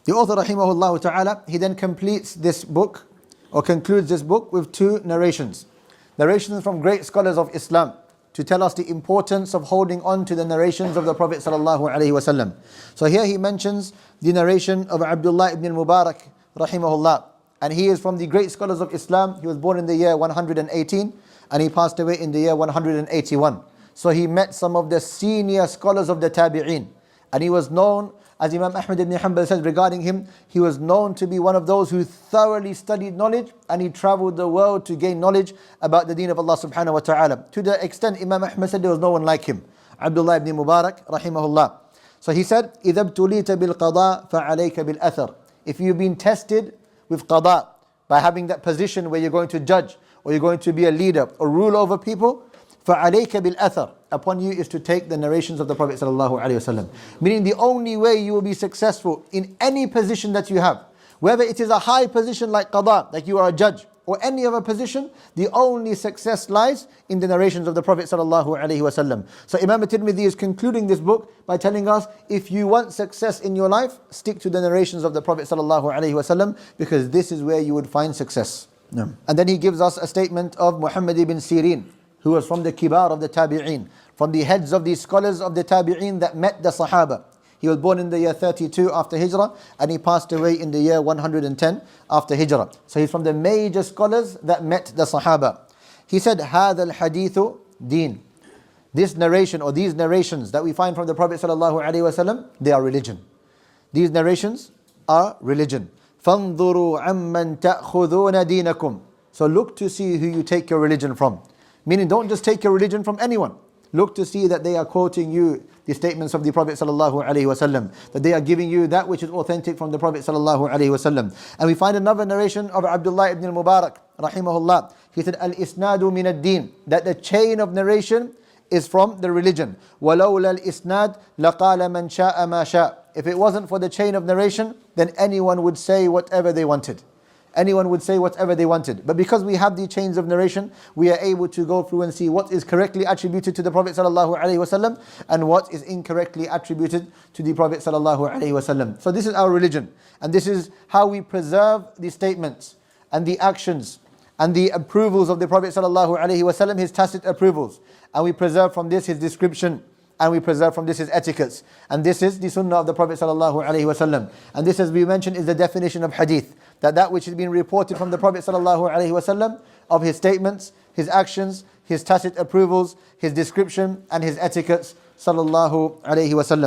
The author rahimahullah ta'ala, he then completes this book or concludes this book with two narrations. Narrations from great scholars of Islam to tell us the importance of holding on to the narrations of the Prophet sallallahu alaihi wasallam. So here he mentions the narration of Abdullah ibn al-Mubarak rahimahullah, and he is from the great scholars of Islam. He was born in the year 118 and he passed away in the year 181. So he met some of the senior scholars of the Tabi'een, and he was known, as Imam Ahmad ibn Hanbal says regarding him, he was known to be one of those who thoroughly studied knowledge, and he travelled the world to gain knowledge about the deen of Allah subhanahu wa ta'ala. To the extent Imam Ahmad said there was no one like him, Abdullah ibn Mubarak rahimahullah. So he said, إِذَا ابْتُلِيتَ بِالْقَضَاءِ فَعَلَيْكَ بِالْأَثَرِ. If you've been tested with qada, by having that position where you're going to judge, or you're going to be a leader, or rule over people, فَعَلَيْكَ بِالْأَثَرِ. Upon you is to take the narrations of the Prophet sallallahu alaihi wasallam. Meaning the only way you will be successful in any position that you have, whether it is a high position like qada, like you are a judge, or any other position, the only success lies in the narrations of the Prophet sallallahu alaihi wasallam. So Imam at-Tirmidhi is concluding this book by telling us, if you want success in your life, stick to the narrations of the Prophet sallallahu alaihi wasallam, because this is where you would find success. Yeah. And then he gives us a statement of Muhammad ibn Sirin, who was from the kibar of the tabi'een, from the heads of the scholars of the tabi'een that met the Sahaba. He was born in the year 32 after Hijrah, and he passed away in the year 110 after Hijrah. So he's from the major scholars that met the Sahaba. He said, هَذَا الْحَدِيثُ دِينٌ. This narration or these narrations that we find from the Prophet ﷺ, they are religion. These narrations are religion. فَانظُرُوا عَمَّنْ تَأْخُذُونَ دِينَكُمْ. So look to see who you take your religion from. Meaning, don't just take your religion from anyone. Look to see that they are quoting you the statements of the Prophet ﷺ, that they are giving you that which is authentic from the Prophet ﷺ. And we find another narration of Abdullah ibn al-Mubarak rahimahullah. He said, Al-Isnadu min ad-Din, that the chain of narration is from the religion. وَلَوْلَا الْإِسْنَادِ لَقَالَ مَنْ شَاءَ مَا شَاءَ. If it wasn't for the chain of narration, then anyone would say whatever they wanted. Anyone would say whatever they wanted. But because we have the chains of narration, we are able to go through and see what is correctly attributed to the Prophet ﷺ and what is incorrectly attributed to the Prophet ﷺ. So this is our religion. And this is how we preserve the statements and the actions and the approvals of the Prophet ﷺ, his tacit approvals. And we preserve from this his description, and we preserve from this his etiquettes. And this is the sunnah of the Prophet ﷺ. And this, as we mentioned, is the definition of hadith. That which has been reported from the Prophet ﷺ of his statements, his actions, his tacit approvals, his description and his etiquettes sallallahu alaihi wasallam.